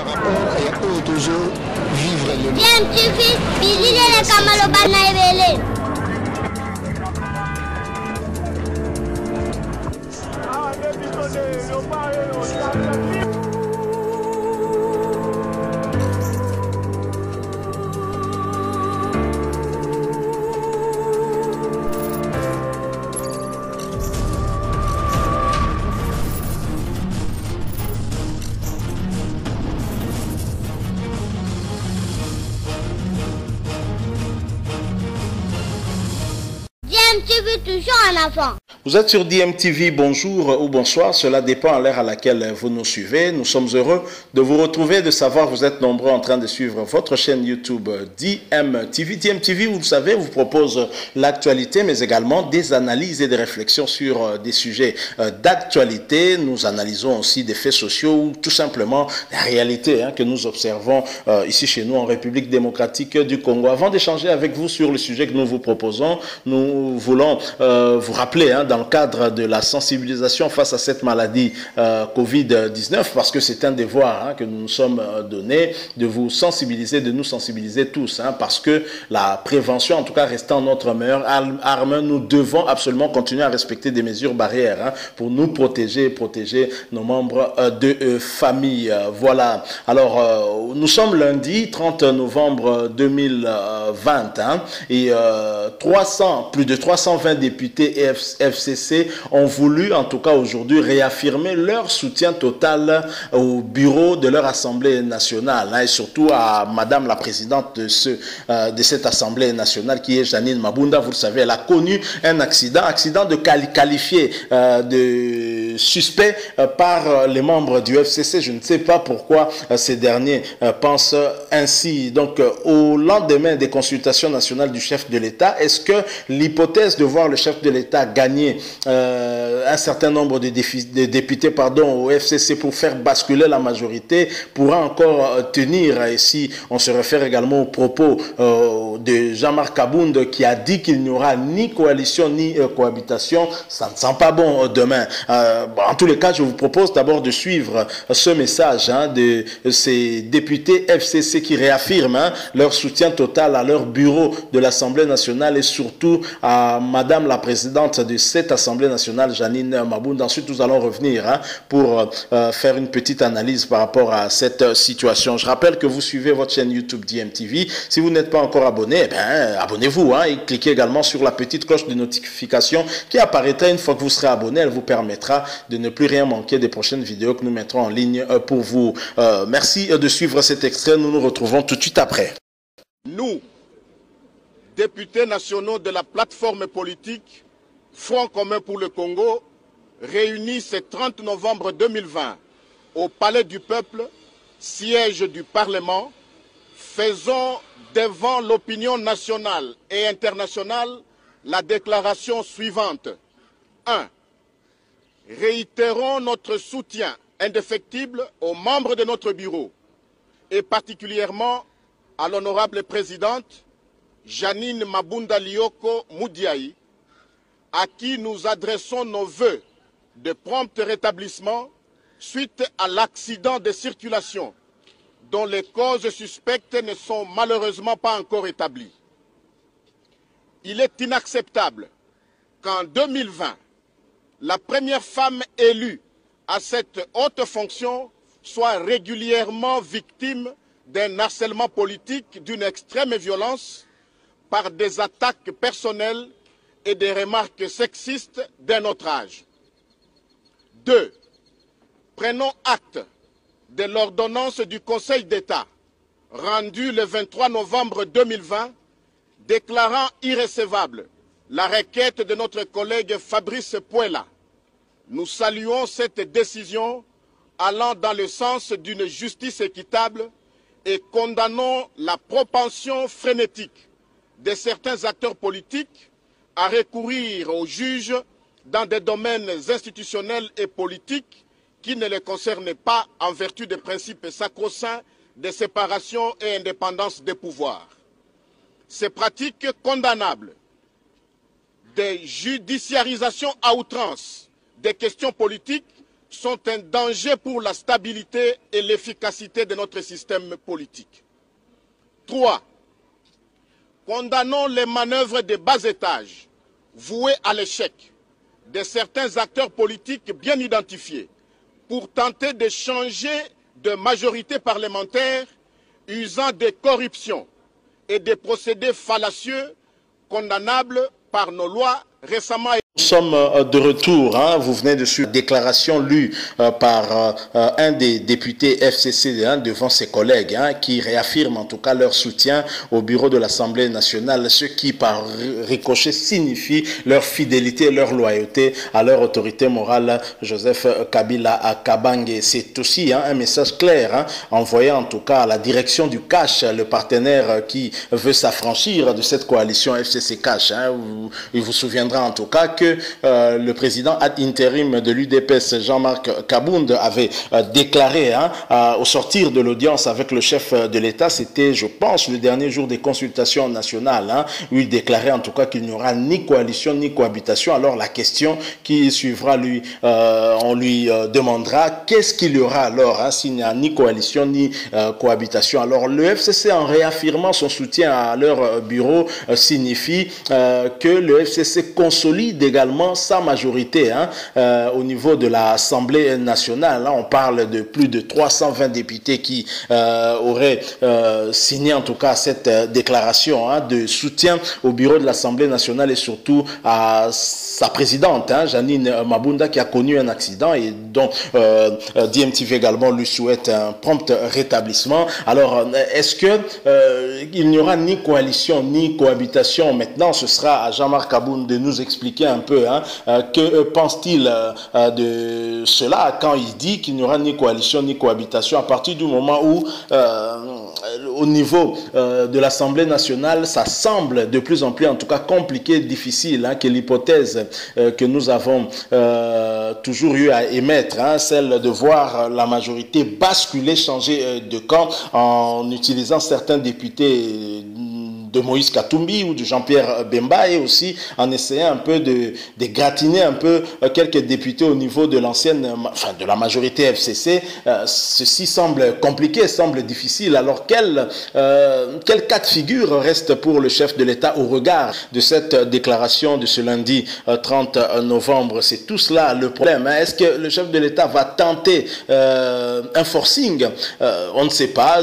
par rapport à eux toujours vivre le toujours en avant. Vous êtes sur DMTV, bonjour ou bonsoir, cela dépend à l'heure à laquelle vous nous suivez. Nous sommes heureux de vous retrouver, de savoir que vous êtes nombreux en train de suivre votre chaîne YouTube DMTV. DMTV, vous le savez, vous propose l'actualité, mais également des analyses et des réflexions sur des sujets d'actualité. Nous analysons aussi des faits sociaux ou tout simplement la réalité que nous observons ici chez nous en République démocratique du Congo. Avant d'échanger avec vous sur le sujet que nous vous proposons, nous voulons vous rappeler dans le cadre de la sensibilisation face à cette maladie Covid-19, parce que c'est un devoir que nous nous sommes donnés, de vous sensibiliser, de nous sensibiliser tous, parce que la prévention, en tout cas restant notre meilleure arme, nous devons absolument continuer à respecter des mesures barrières pour nous protéger et protéger nos membres de famille. Voilà. Alors, nous sommes lundi 30 novembre 2020 et plus de 320 députés et FCC ont voulu, en tout cas aujourd'hui, réaffirmer leur soutien total au bureau de leur Assemblée nationale et surtout à Madame la Présidente de cette Assemblée nationale qui est Janine Mabunda. Vous le savez, elle a connu un accident qualifié de suspect par les membres du FCC. Je ne sais pas pourquoi ces derniers pensent ainsi. Donc, au lendemain des consultations nationales du chef de l'État, est-ce que l'hypothèse de voir le chef de l'État gagner un certain nombre de députés au FCC pour faire basculer la majorité pourra encore tenir? Et si on se réfère également aux propos de Jean-Marc Kabound qui a dit qu'il n'y aura ni coalition ni cohabitation, ça ne sent pas bon demain. En tous les cas, je vous propose d'abord de suivre ce message de ces députés FCC qui réaffirment leur soutien total à leur bureau de l'Assemblée nationale et surtout à Madame la Présidente de cette Assemblée nationale, Janine Mabunda. Ensuite, nous allons revenir pour faire une petite analyse par rapport à cette situation. Je rappelle que vous suivez votre chaîne YouTube DMTV. Si vous n'êtes pas encore abonné, abonnez-vous et cliquez également sur la petite cloche de notification qui apparaîtra une fois que vous serez abonné. Elle vous permettra de ne plus rien manquer des prochaines vidéos que nous mettrons en ligne pour vous. Merci de suivre cet extrait. Nous nous retrouvons tout de suite après. Nous, députés nationaux de la plateforme politique Front commun pour le Congo, réunis ce 30 novembre 2020 au Palais du Peuple, siège du Parlement, faisons devant l'opinion nationale et internationale la déclaration suivante. 1. Réitérons notre soutien indéfectible aux membres de notre bureau et particulièrement à l'honorable présidente Janine Mabunda Lioko Moudiaï, à qui nous adressons nos vœux de prompt rétablissement suite à l'accident de circulation dont les causes suspectes ne sont malheureusement pas encore établies. Il est inacceptable qu'en 2020, la première femme élue à cette haute fonction soit régulièrement victime d'un harcèlement politique d'une extrême violence par des attaques personnelles et des remarques sexistes d'un autre âge. 2. Prenons acte de l'ordonnance du Conseil d'État rendue le 23 novembre 2020 déclarant irrecevable la requête de notre collègue Fabrice Puela. Nous saluons cette décision allant dans le sens d'une justice équitable et condamnons la propension frénétique de certains acteurs politiques à recourir aux juges dans des domaines institutionnels et politiques qui ne les concernent pas en vertu des principes sacro-saints de séparation et indépendance des pouvoirs. Ces pratiques condamnables de judiciarisation à outrance des questions politiques sont un danger pour la stabilité et l'efficacité de notre système politique. 3. Condamnons les manœuvres de bas étage vouées à l'échec de certains acteurs politiques bien identifiés pour tenter de changer de majorité parlementaire usant de corruption et des procédés fallacieux condamnables par nos lois récemment. Nous sommes de retour, hein. Vous venez de suivre la déclaration lue par un des députés FCC devant ses collègues, hein, qui réaffirment en tout cas leur soutien au bureau de l'Assemblée nationale, ce qui par ricochet signifie leur fidélité et leur loyauté à leur autorité morale, Joseph Kabila Kabange. C'est aussi un message clair, hein, envoyé en tout cas à la direction du Cash, le partenaire qui veut s'affranchir de cette coalition FCC Cash. Hein. Il vous souviendra en tout cas que le président ad intérim de l'UDPS, Jean-Marc Kabound, avait déclaré au sortir de l'audience avec le chef de l'État, c'était, je pense, le dernier jour des consultations nationales, où il déclarait en tout cas qu'il n'y aura ni coalition ni cohabitation. Alors la question qui suivra, on lui demandera qu'est-ce qu'il y aura alors s'il n'y a ni coalition ni cohabitation. Alors le FCC, en réaffirmant son soutien à leur bureau, signifie que le FCC consolide également sa majorité au niveau de l'Assemblée nationale. Là, on parle de plus de 320 députés qui auraient signé en tout cas cette déclaration de soutien au bureau de l'Assemblée nationale et surtout à sa présidente, Janine Mabunda, qui a connu un accident et dont DMTV également lui souhaite un prompt rétablissement. Alors, est-ce que il n'y aura ni coalition ni cohabitation? Maintenant, ce sera à Jean-Marc Kabound de nous expliquer un peu que pense-t-il de cela quand il dit qu'il n'y aura ni coalition ni cohabitation à partir du moment où au niveau de l'Assemblée nationale, ça semble de plus en plus en tout cas compliqué, difficile, que l'hypothèse que nous avons toujours eu à émettre, celle de voir la majorité basculer, changer de camp en utilisant certains députés de Moïse Katumbi ou de Jean-Pierre Bemba et aussi en essayant un peu de gratiner un peu quelques députés au niveau de de la majorité FCC. Ceci semble compliqué, semble difficile. Alors quel cas de figure reste pour le chef de l'État au regard de cette déclaration de ce lundi 30 novembre? C'est tout cela le problème. Est-ce que le chef de l'État va tenter un forcing? On ne sait pas.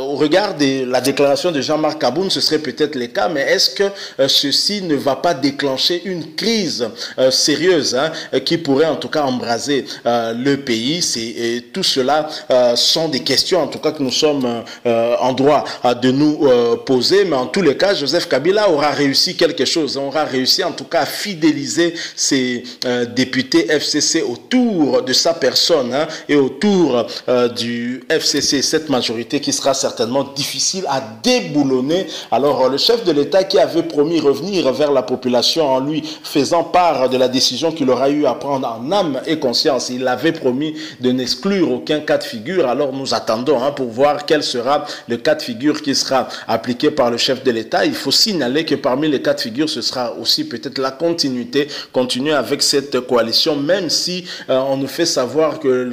Au regard de la déclaration de Jean-Marc Kabound, ce serait peut-être le cas, mais est-ce que ceci ne va pas déclencher une crise sérieuse qui pourrait en tout cas embraser le pays? Tout cela sont des questions en tout cas que nous sommes en droit de nous poser, mais en tous les cas, Joseph Kabila aura réussi quelque chose, aura réussi en tout cas à fidéliser ses députés FCC autour de sa personne et autour du FCC, cette majorité qui sera certainement difficile à déboulonner. Alors le chef de l'État qui avait promis revenir vers la population en lui faisant part de la décision qu'il aura eu à prendre en âme et conscience, il avait promis de n'exclure aucun cas de figure. Alors nous attendons pour voir quel sera le cas de figure qui sera appliqué par le chef de l'État. Il faut signaler que parmi les cas de figure, ce sera aussi peut-être la continuer avec cette coalition, même si on nous fait savoir que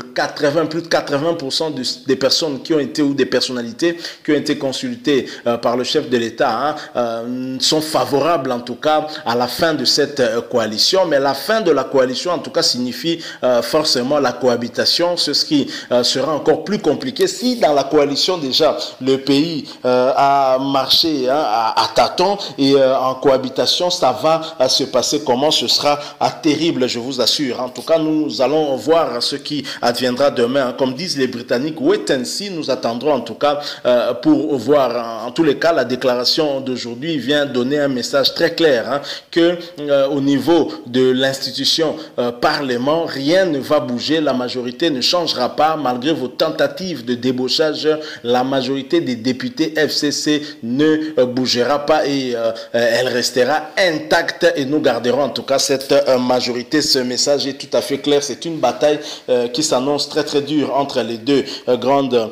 plus de 80% des personnes qui ont été ou des personnalités qui ont été consultées par le chef de l'État sont favorables en tout cas à la fin de cette coalition. Mais la fin de la coalition en tout cas signifie forcément la cohabitation, ce qui sera encore plus compliqué si dans la coalition déjà le pays a marché à tâtons et en cohabitation ça va se passer comment? Ce sera terrible, je vous assure. En tout cas, nous allons voir ce qui adviendra demain. Comme disent les Britanniques, wait and see. Nous attendrons en tout cas pour voir. En tous les cas, la déclaration d'aujourd'hui vient donner un message très clair que au niveau de l'institution Parlement, rien ne va bouger. La majorité ne changera pas malgré vos tentatives de débauchage. La majorité des députés FCC ne bougera pas et elle restera intacte et nous garderons en tout cas cette majorité. Ce message est tout à fait clair. C'est une bataille qui s'annonce très très dure entre les deux grandes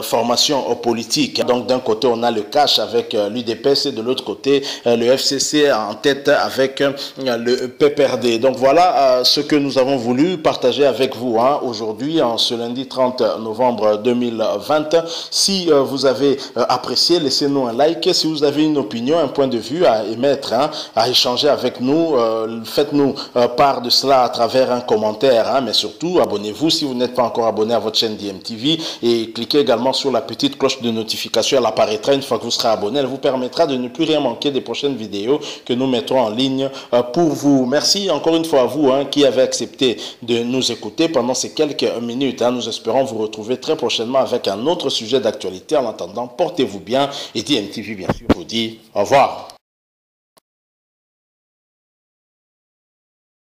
formations politiques. Donc d'un côté on a le cash avec l'UDPS et de l'autre côté, le FCC en tête avec le PPRD. Donc voilà ce que nous avons voulu partager avec vous aujourd'hui, en ce lundi 30 novembre 2020. Si vous avez apprécié, laissez-nous un like. Si vous avez une opinion, un point de vue à émettre, à échanger avec nous, faites-nous part de cela à travers un commentaire. Mais surtout, abonnez-vous si vous n'êtes pas encore abonné à votre chaîne DMTV et cliquez également sur la petite cloche de notification. Elle apparaîtra une fois que vous serez abonné. Elle vous permettra de ne plus rien manquer des prochaines vidéos que nous mettrons en ligne pour vous. Merci encore une fois à vous qui avez accepté de nous écouter pendant ces quelques minutes. Nous espérons vous retrouver très prochainement avec un autre sujet d'actualité. En attendant, portez-vous bien et DMTV bien sûr vous dit au revoir.